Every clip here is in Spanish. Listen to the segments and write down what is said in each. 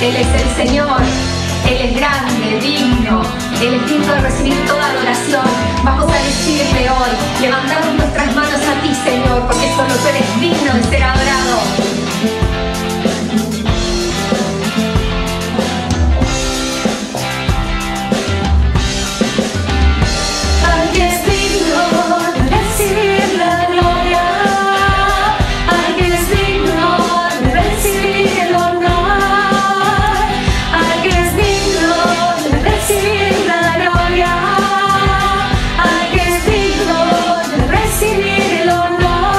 Él es el Señor, Él es grande, digno, Él es digno de recibir toda adoración. Vamos a decirle hoy, levantamos nuestras manos a ti, Señor, porque solo tú eres digno de ser adorado. Recibir el honor.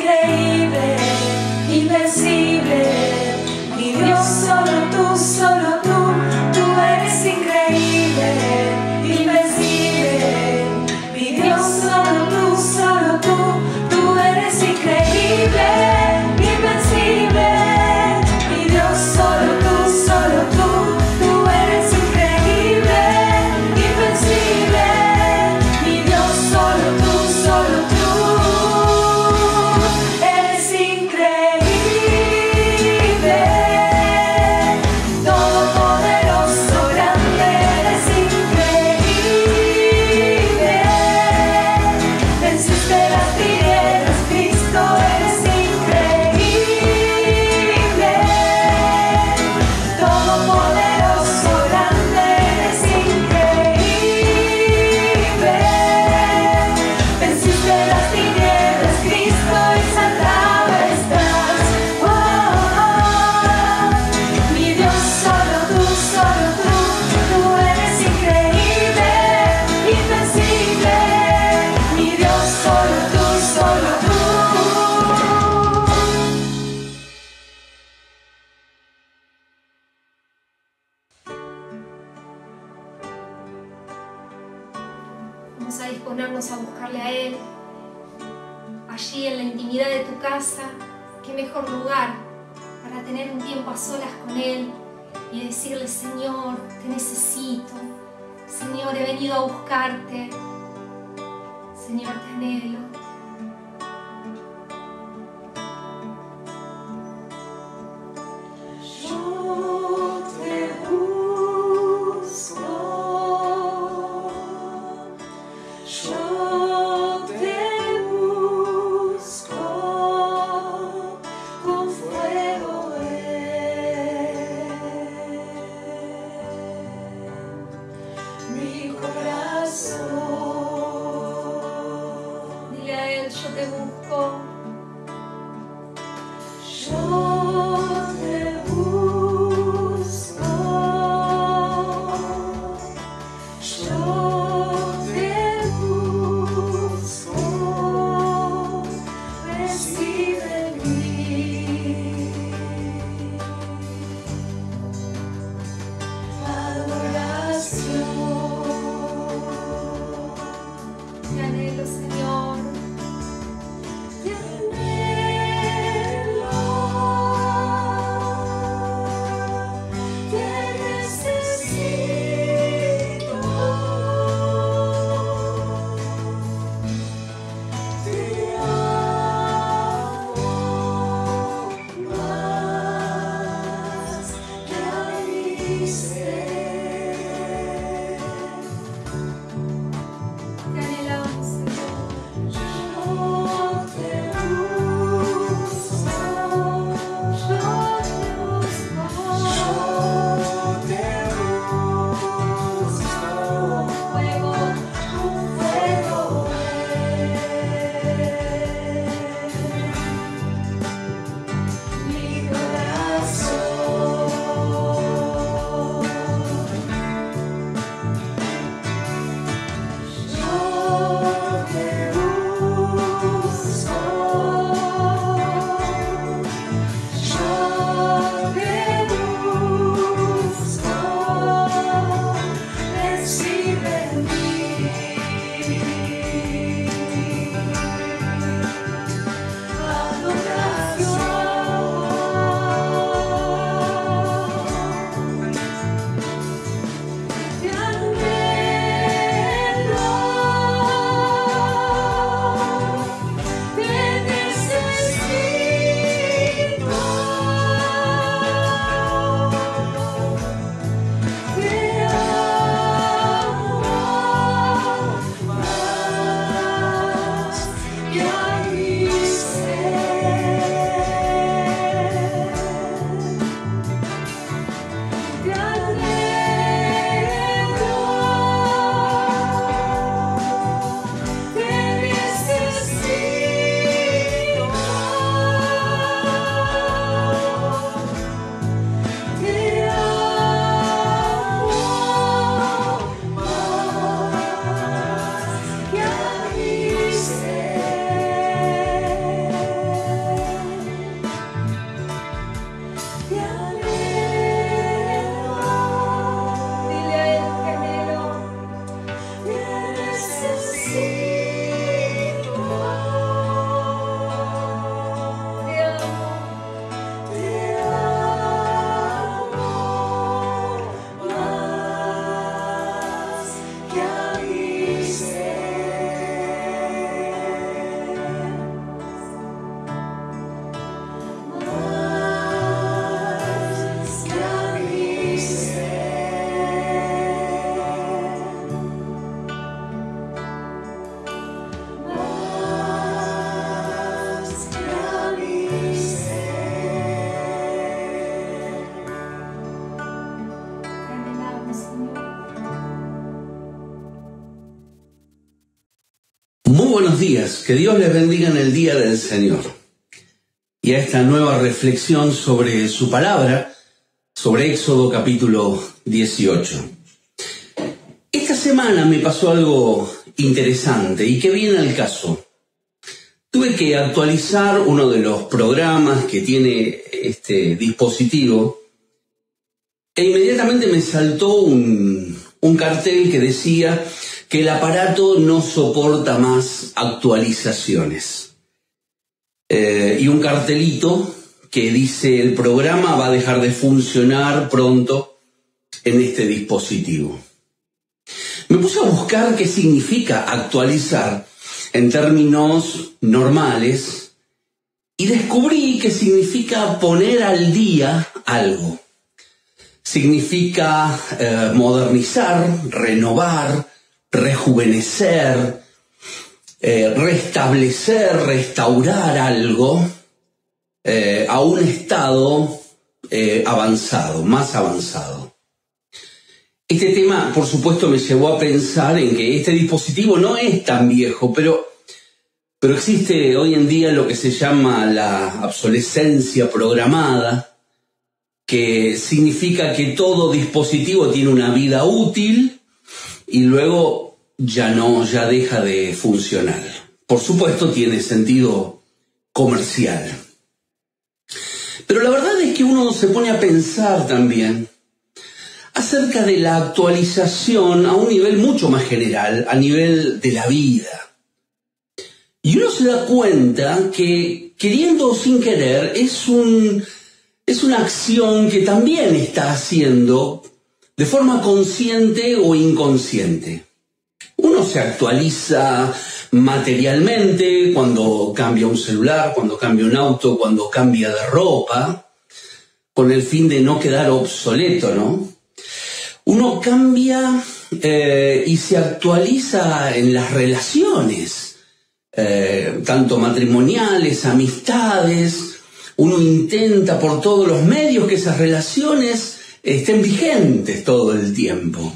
increíble, invencible. Mi Dios, solo tú eres increíble, invencible. Mi Dios, solo tú eres increíble, invencible. Mi Dios, solo tú eres increíble, invencible. Mi Dios, solo tú eres increíble. Todopoderoso, grande, eres increíble. Venciste las tinieblas, Cristo, eres increíble. Todopoderoso, grande, eres increíble. Venciste las tinieblas, Cristo, exaltado estás. Oh, mi Dios, solo tú eres increíble, invencible. Mi Dios, solo tú. Vamos a disponernos a buscarle a Él, allí en la intimidad de tu casa. Qué mejor lugar para tener un tiempo a solas con Él y decirle: Señor, te necesito. Señor, he venido a buscarte. Señor, te anhelo. Yo te busco, yo te busco, con fuego mi corazón. Dile a Él: yo te busco. Yo te busco, yo te busco, recibe mi adoración. Te anhelo, Señor. Te anhelo. buenos días, que Dios les bendiga en el día del Señor y a esta nueva reflexión sobre su palabra, sobre Éxodo capítulo 18. Esta semana me pasó algo interesante y que viene al caso. Tuve que actualizar uno de los programas que tiene este dispositivo e inmediatamente me saltó un cartel que decía que el aparato no soporta más actualizaciones. Y un cartelito que dice el programa va a dejar de funcionar pronto en este dispositivo. Me puse a buscar qué significa actualizar en términos normales y descubrí que significa poner al día algo. Significa modernizar, renovar, rejuvenecer, restablecer, restaurar algo a un estado avanzado, más avanzado. Este tema, por supuesto, me llevó a pensar en que este dispositivo no es tan viejo, pero existe hoy en día lo que se llama la obsolescencia programada, que significa que todo dispositivo tiene una vida útil y luego ya deja de funcionar. Por supuesto, tiene sentido comercial. Pero la verdad es que uno se pone a pensar también acerca de la actualización a un nivel mucho más general, a nivel de la vida. Y uno se da cuenta que, queriendo o sin querer, es una acción que también está haciendo de forma consciente o inconsciente. Uno se actualiza materialmente cuando cambia un celular, cuando cambia un auto, cuando cambia de ropa, con el fin de no quedar obsoleto, ¿no? Uno cambia y se actualiza en las relaciones, tanto matrimoniales, amistades. Uno intenta por todos los medios que esas relaciones estén vigentes todo el tiempo.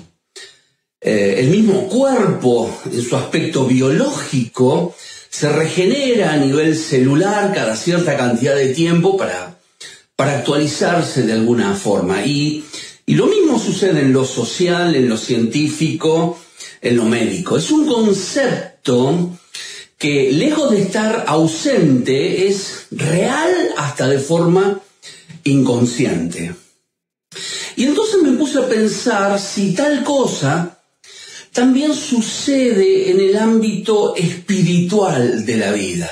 El mismo cuerpo, en su aspecto biológico, se regenera a nivel celular cada cierta cantidad de tiempo para actualizarse de alguna forma. Y lo mismo sucede en lo social, en lo científico, en lo médico. Es un concepto que, lejos de estar ausente, es real hasta de forma inconsciente. Y entonces me puse a pensar si tal cosa también sucede en el ámbito espiritual de la vida.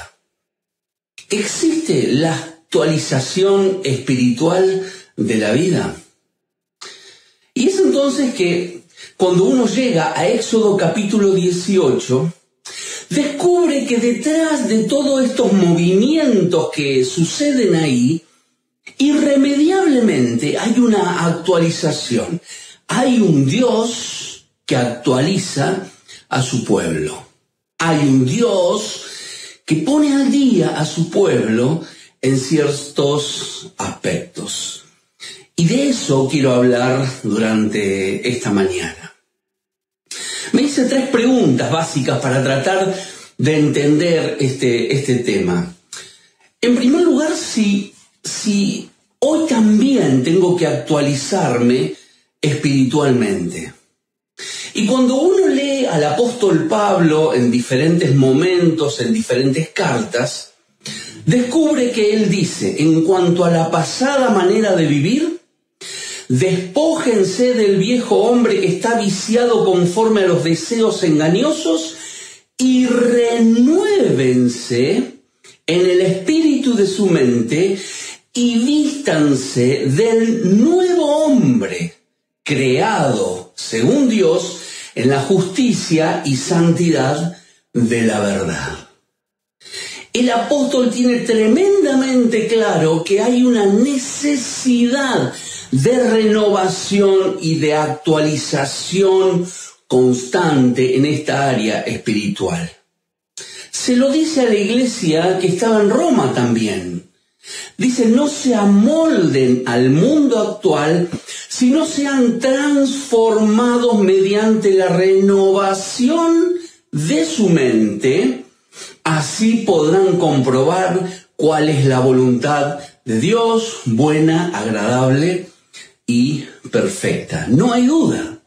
¿Existe la actualización espiritual de la vida? Y es entonces que cuando uno llega a Éxodo capítulo 18, descubre que detrás de todos estos movimientos que suceden ahí, irremediablemente hay una actualización. Hay un Dios que actualiza a su pueblo. Hay un Dios que pone al día a su pueblo en ciertos aspectos. Y de eso quiero hablar durante esta mañana. Me hice 3 preguntas básicas para tratar de entender este tema. En primer lugar, si hoy también tengo que actualizarme espiritualmente. Y cuando uno lee al apóstol Pablo en diferentes momentos, en diferentes cartas, descubre que él dice, en cuanto a la pasada manera de vivir, despójense del viejo hombre que está viciado conforme a los deseos engañosos y renuévense en el espíritu de su mente y vístanse del nuevo hombre creado según Dios en la justicia y santidad de la verdad. El apóstol tiene tremendamente claro que hay una necesidad de renovación y de actualización constante en esta área espiritual. Se lo dice a la iglesia que estaba en Roma también. Dice, no se amolden al mundo actual, sino sean transformados mediante la renovación de su mente Así podrán comprobar cuál es la voluntad de Dios, buena, agradable y perfecta. No hay duda.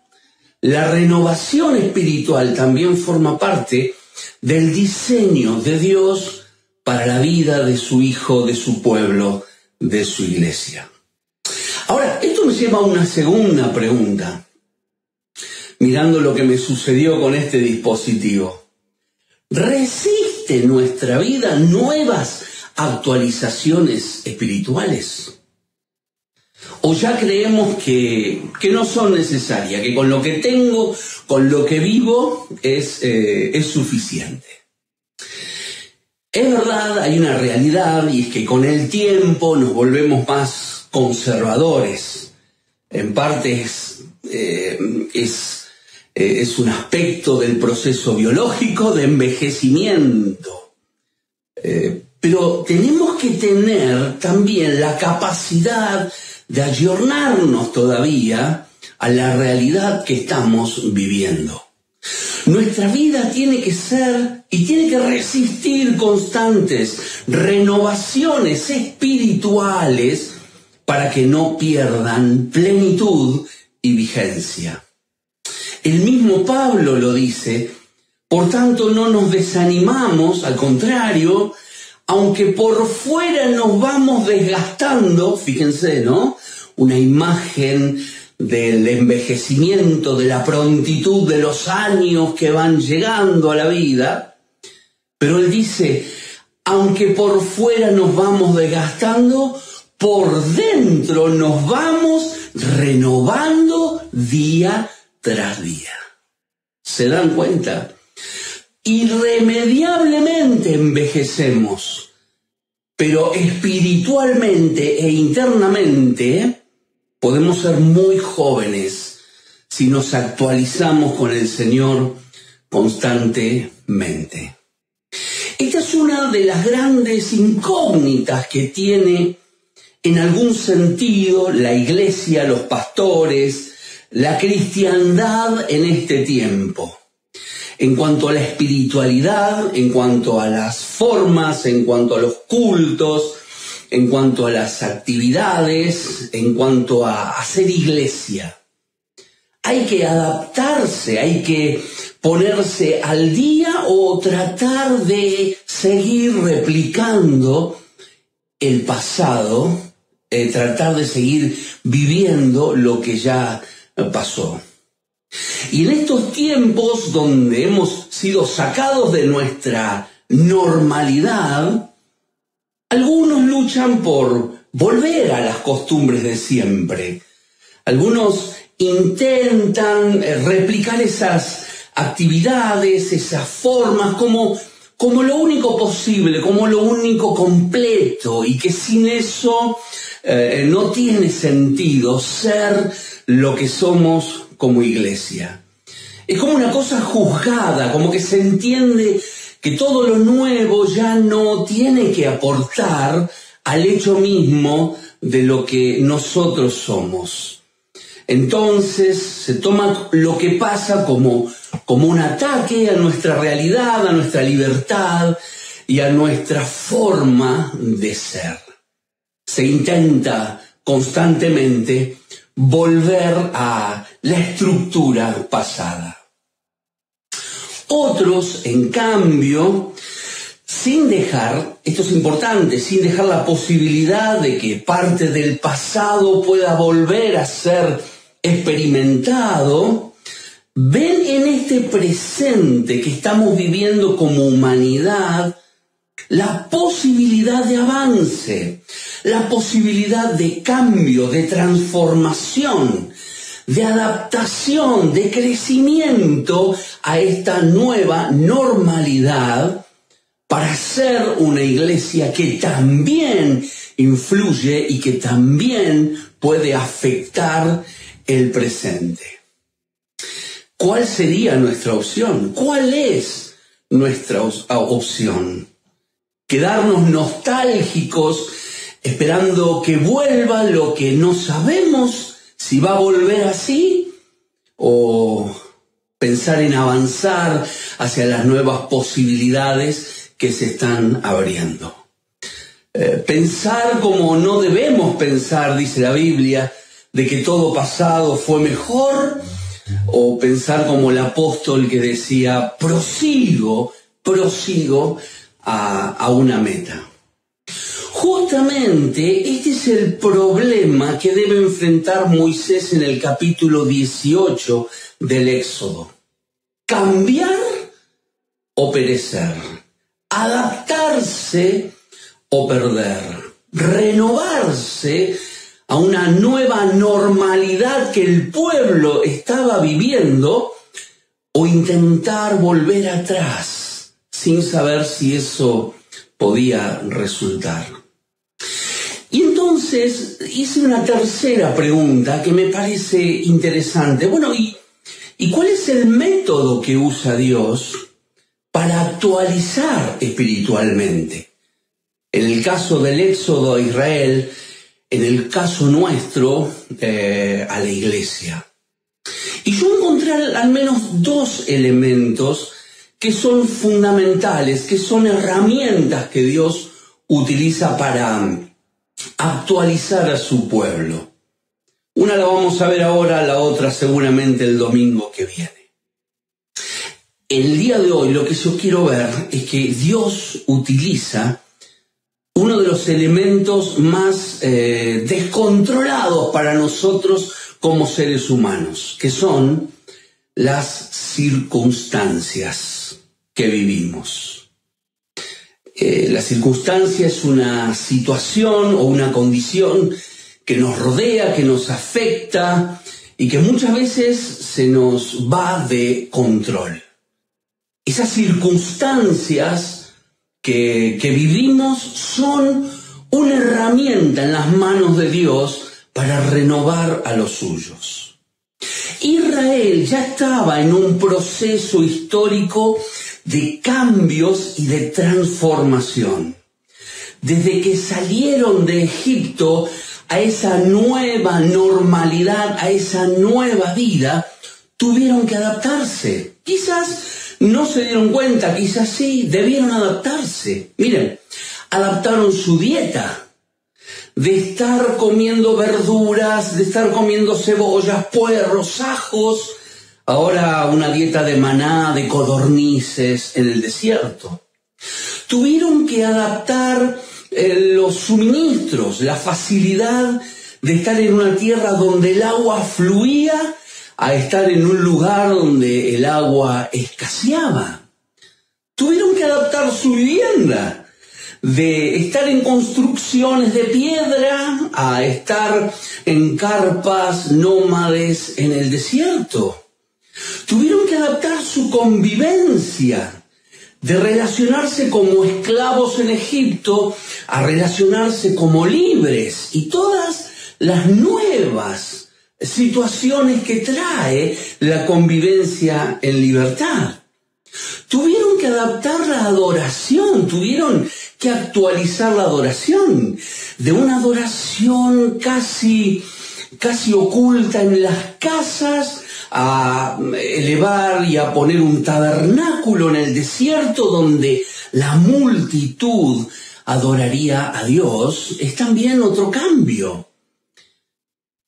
La renovación espiritual también forma parte del diseño de Dios para la vida de su Hijo, de su pueblo, de su iglesia. Ahora, esto me lleva a una segunda pregunta, mirando lo que me sucedió con este dispositivo. ¿Resiste nuestra vida nuevas actualizaciones espirituales? ¿O ya creemos que no son necesarias, que con lo que tengo, con lo que vivo, es suficiente? Es verdad, hay una realidad, y es que con el tiempo nos volvemos más conservadores. En parte es un aspecto del proceso biológico de envejecimiento. Pero tenemos que tener también la capacidad de ayornarnos todavía a la realidad que estamos viviendo. Nuestra vida tiene que ser y tiene que resistir constantes renovaciones espirituales para que no pierdan plenitud y vigencia. El mismo Pablo lo dice: por tanto no nos desanimamos, al contrario, aunque por fuera nos vamos desgastando, fíjense, ¿no? Una imagen del envejecimiento, de la prontitud de los años que van llegando a la vida. Pero él dice, aunque por fuera nos vamos desgastando, por dentro nos vamos renovando día tras día. ¿Se dan cuenta? Irremediablemente envejecemos, pero espiritualmente e internamente podemos ser muy jóvenes si nos actualizamos con el Señor constantemente. Esta es una de las grandes incógnitas que tiene en algún sentido la iglesia, los pastores, la cristiandad en este tiempo. En cuanto a la espiritualidad, en cuanto a las formas, en cuanto a los cultos, en cuanto a las actividades, en cuanto a hacer iglesia. Hay que adaptarse, hay que ponerse al día o tratar de seguir replicando el pasado, tratar de seguir viviendo lo que ya pasó. Y en estos tiempos donde hemos sido sacados de nuestra normalidad, algunos luchan por volver a las costumbres de siempre. Algunos intentan replicar esas actividades, esas formas como lo único posible, como lo único completo, y que sin eso no tiene sentido ser lo que somos como iglesia. Es como una cosa juzgada, como que se entiende que todo lo nuevo ya no tiene que aportar al hecho mismo de lo que nosotros somos. Entonces se toma lo que pasa como un ataque a nuestra realidad, a nuestra libertad y a nuestra forma de ser. Se intenta constantemente volver a la estructura pasada. Otros, en cambio, sin dejar, esto es importante, sin dejar la posibilidad de que parte del pasado pueda volver a ser experimentado, ven en este presente que estamos viviendo como humanidad la posibilidad de avance, la posibilidad de cambio, de transformación, de adaptación, de crecimiento a esta nueva normalidad para ser una iglesia que también influye y que también puede afectar el presente. ¿Cuál sería nuestra opción? ¿Cuál es nuestra opción? ¿Quedarnos nostálgicos esperando que vuelva lo que no sabemos si va a volver así? ¿O pensar en avanzar hacia las nuevas posibilidades que se están abriendo. Pensar como no debemos pensar, dice la Biblia, de que todo pasado fue mejor, o pensar como el apóstol que decía, prosigo a una meta. Justamente este es el problema que debe enfrentar Moisés en el capítulo 18 del Éxodo. Cambiar o perecer, adaptarse o perder, renovarse a una nueva normalidad que el pueblo estaba viviendo o intentar volver atrás sin saber si eso podía resultar. Y entonces hice una tercera pregunta que me parece interesante. Bueno, ¿y cuál es el método que usa Dios para actualizar espiritualmente? En el caso del Éxodo a Israel, en el caso nuestro, a la iglesia. Y yo encontré al menos dos elementos que son fundamentales, que son herramientas que Dios utiliza para actualizar a su pueblo. Una la vamos a ver ahora, la otra seguramente el domingo que viene. El día de hoy lo que yo quiero ver es que Dios utiliza uno de los elementos más descontrolados para nosotros como seres humanos, que son las circunstancias que vivimos. La circunstancia es una situación o una condición que nos rodea, que nos afecta y que muchas veces se nos va de control. Esas circunstancias que vivimos son una herramienta en las manos de Dios para renovar a los suyos. Israel ya estaba en un proceso histórico de cambios y de transformación. Desde que salieron de Egipto a esa nueva normalidad, a esa nueva vida, tuvieron que adaptarse. Quizás no se dieron cuenta, quizás sí, debieron adaptarse. Miren, adaptaron su dieta, de estar comiendo verduras, de estar comiendo cebollas, puerros, ajos, ahora una dieta de maná, de codornices en el desierto. Tuvieron que adaptar los suministros, la facilidad de estar en una tierra donde el agua fluía a estar en un lugar donde el agua escaseaba. Tuvieron que adaptar su vivienda, de estar en construcciones de piedra a estar en carpas nómades en el desierto. Tuvieron que adaptar su convivencia, de relacionarse como esclavos en Egipto a relacionarse como libres, y todas las nuevas situaciones que trae la convivencia en libertad. Tuvieron que adaptar la adoración, tuvieron que actualizar la adoración, de una adoración casi oculta en las casas, a elevar y a poner un tabernáculo en el desierto donde la multitud adoraría a Dios. Es también otro cambio.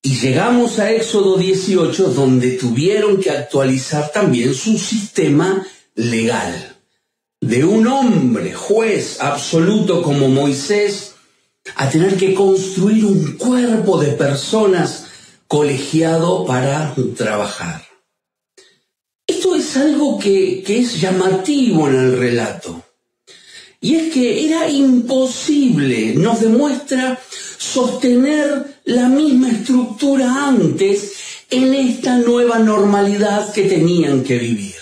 Y llegamos a Éxodo 18, donde tuvieron que actualizar también su sistema legal. De un hombre, juez absoluto como Moisés, a tener que construir un cuerpo de personas colegiado para trabajar. Esto es algo que es llamativo en el relato. Y es que era imposible, nos demuestra, sostener la misma estructura antes en esta nueva normalidad que tenían que vivir.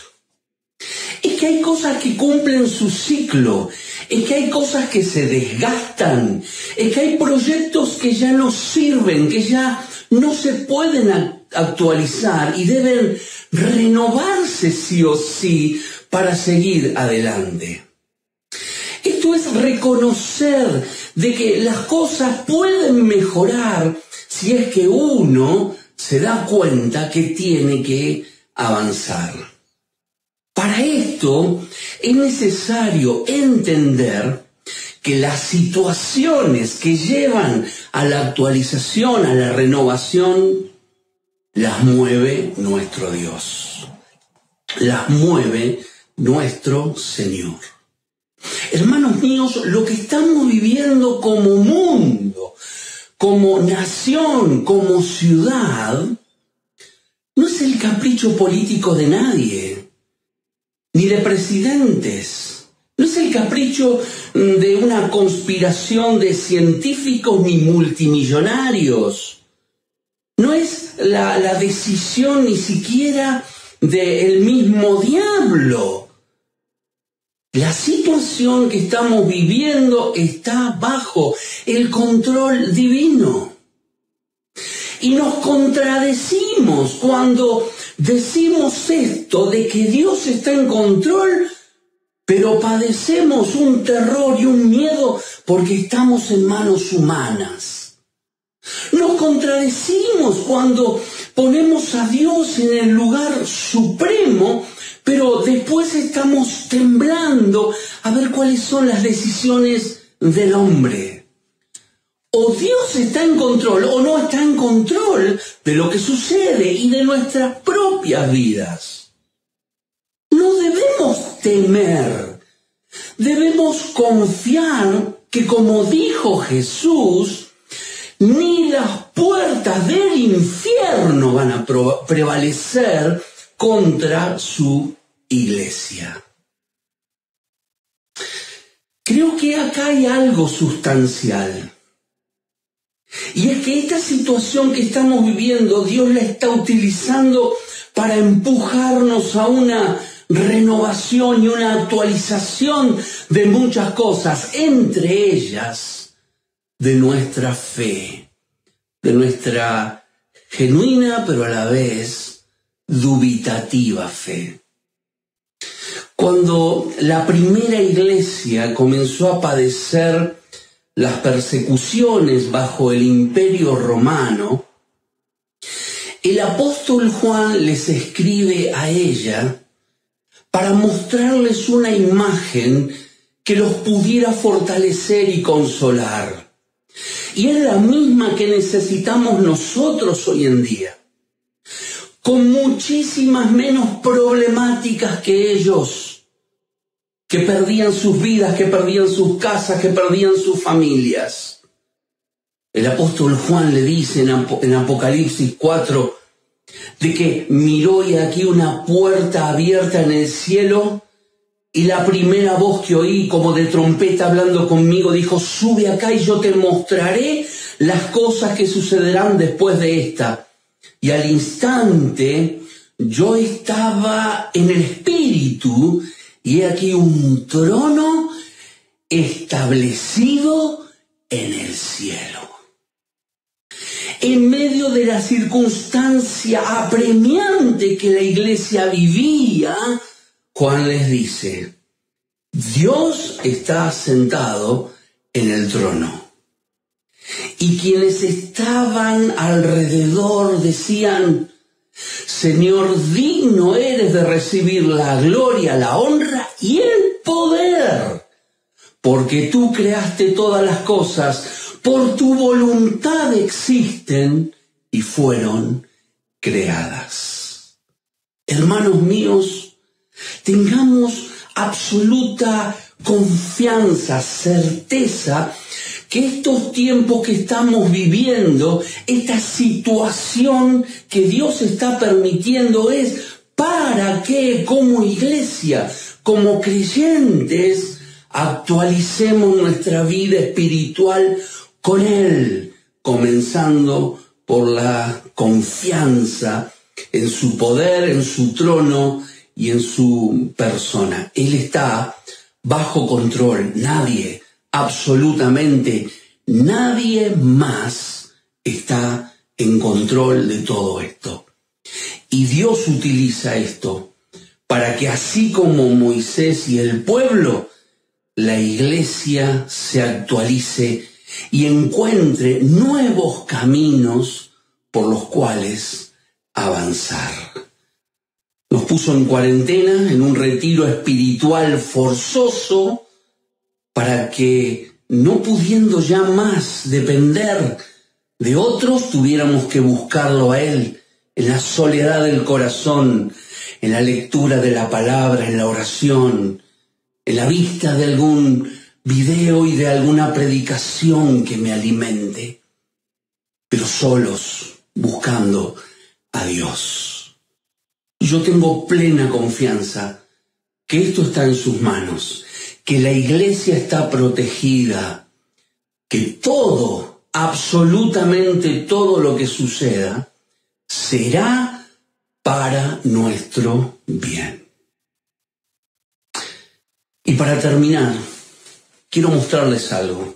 Es que hay cosas que cumplen su ciclo, es que hay cosas que se desgastan, es que hay proyectos que ya no sirven, que ya no se pueden actualizar y deben renovarse sí o sí para seguir adelante. Esto es reconocer de que las cosas pueden mejorar si es que uno se da cuenta que tiene que avanzar. Para esto es necesario entender que las situaciones que llevan a la actualización, a la renovación, las mueve nuestro Dios, las mueve nuestro Señor. Hermanos míos, lo que estamos viviendo como mundo, como nación, como ciudad, no es el capricho político de nadie, ni de presidentes. No es el capricho de una conspiración de científicos ni multimillonarios. No es la decisión ni siquiera del mismo diablo. La situación que estamos viviendo está bajo el control divino. Y nos contradecimos cuando decimos esto de que Dios está en control, pero padecemos un terror y un miedo porque estamos en manos humanas. Nos contradecimos cuando ponemos a Dios en el lugar supremo, pero después estamos temblando a ver cuáles son las decisiones del hombre. O Dios está en control o no está en control de lo que sucede y de nuestras propias vidas. No debemos temer, debemos confiar que, como dijo Jesús, ni las puertas del infierno van a prevalecer contra su iglesia. Creo que acá hay algo sustancial. Y es que esta situación que estamos viviendo, Dios la está utilizando para empujarnos a una renovación y una actualización de muchas cosas, entre ellas de nuestra fe, de nuestra genuina pero a la vez dubitativa fe. Cuando la primera iglesia comenzó a padecer las persecuciones bajo el Imperio Romano, el apóstol Juan les escribe a ella para mostrarles una imagen que los pudiera fortalecer y consolar. Y es la misma que necesitamos nosotros hoy en día, con muchísimas menos problemáticas que ellos, que perdían sus vidas, que perdían sus casas, que perdían sus familias. El apóstol Juan le dice en Apocalipsis 4 de que miró y aquí una puerta abierta en el cielo, y la primera voz que oí como de trompeta hablando conmigo dijo: sube acá y yo te mostraré las cosas que sucederán después de esta. Y al instante yo estaba en el espíritu, y he aquí un trono establecido en el cielo. En medio de la circunstancia apremiante que la iglesia vivía, Juan les dice: Dios está sentado en el trono. Y quienes estaban alrededor decían: Señor, digno eres de recibir la gloria, la honra y el poder, porque tú creaste todas las cosas, por tu voluntad existen y fueron creadas. Hermanos míos, tengamos absoluta confianza, certeza, que estos tiempos que estamos viviendo, esta situación que Dios está permitiendo es para que como iglesia, como creyentes, actualicemos nuestra vida espiritual con Él, comenzando por la confianza en su poder, en su trono y en su persona. Él está bajo control. Nadie, absolutamente nadie más está en control de todo esto. Y Dios utiliza esto para que, así como Moisés y el pueblo, la iglesia se actualice y encuentre nuevos caminos por los cuales avanzar. Nos puso en cuarentena, en un retiro espiritual forzoso, para que, no pudiendo ya más depender de otros, tuviéramos que buscarlo a Él, en la soledad del corazón, en la lectura de la palabra, en la oración, en la vista de algún video y de alguna predicación que me alimente, pero solos, buscando a Dios. Yo tengo plena confianza que esto está en sus manos, que la iglesia está protegida, que todo, absolutamente todo lo que suceda, será para nuestro bien. Y para terminar, quiero mostrarles algo.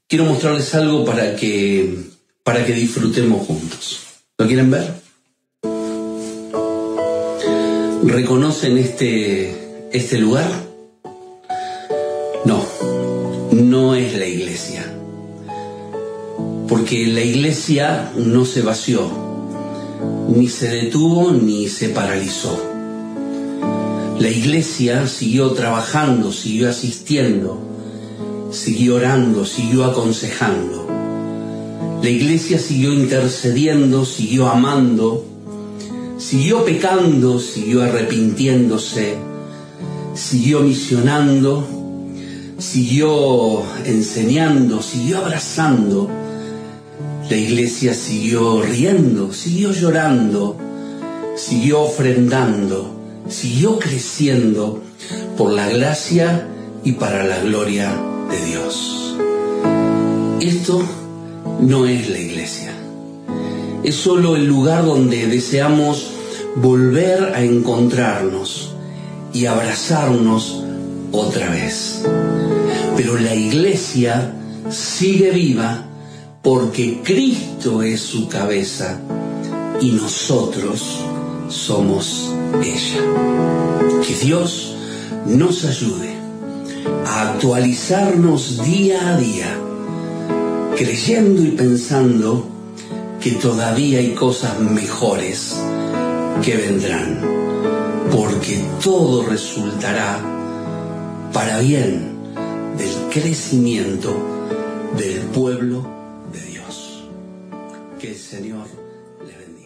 Quiero mostrarles algo para que disfrutemos juntos. ¿Lo quieren ver? ¿Reconocen este lugar? No es la iglesia. Porque la iglesia no se vació, ni se detuvo, ni se paralizó. La iglesia siguió trabajando, siguió asistiendo, siguió orando, siguió aconsejando. La iglesia siguió intercediendo, siguió amando, siguió pecando, siguió arrepintiéndose, siguió misionando, siguió enseñando, siguió abrazando. La iglesia siguió riendo, siguió llorando, siguió ofrendando, siguió creciendo por la gracia y para la gloria de Dios. Esto no es la iglesia. Es solo el lugar donde deseamos volver a encontrarnos y abrazarnos otra vez. Pero la iglesia sigue viva porque Cristo es su cabeza y nosotros somos ella. Que Dios nos ayude a actualizarnos día a día, creyendo y pensando que todavía hay cosas mejores que vendrán, porque todo resultará para bien del crecimiento del pueblo de Dios. Que el Señor les bendiga.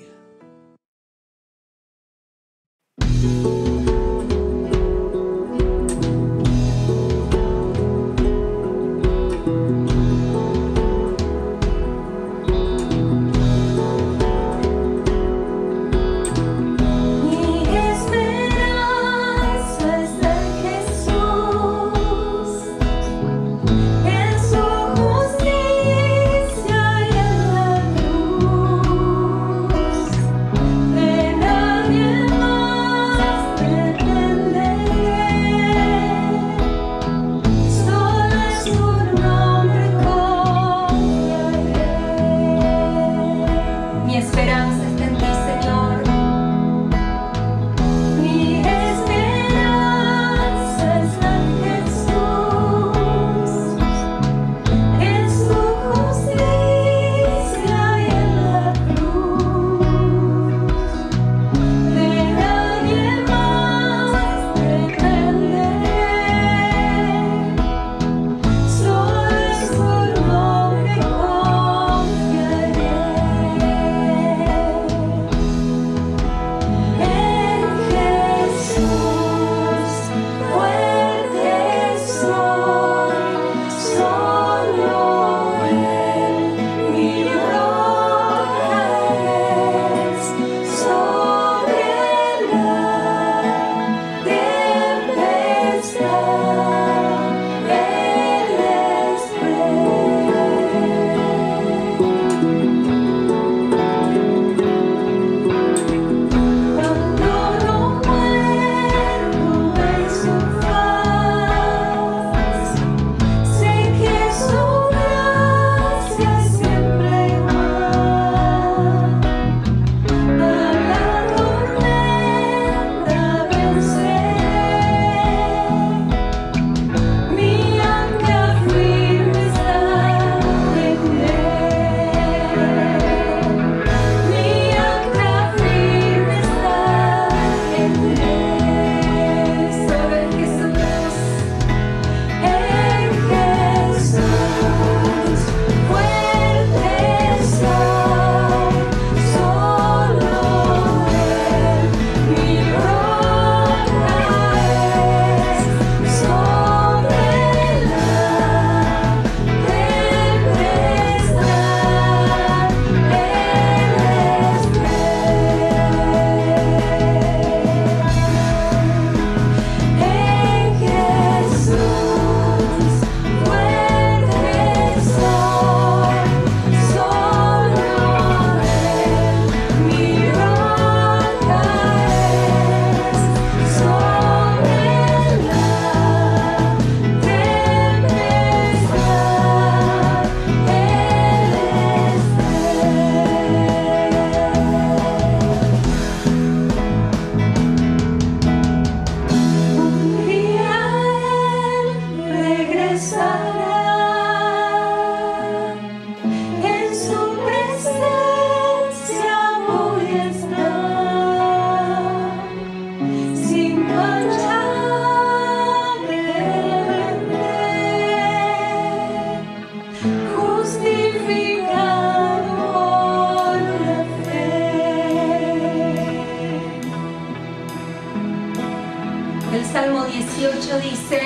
8 dice: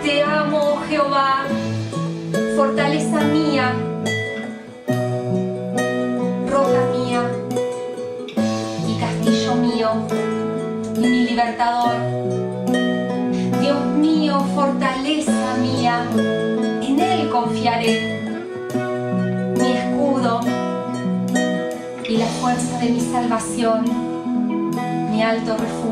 te amo, oh Jehová, fortaleza mía, roca mía y castillo mío y mi libertador. Dios mío, fortaleza mía, en Él confiaré, mi escudo y la fuerza de mi salvación, mi alto refugio.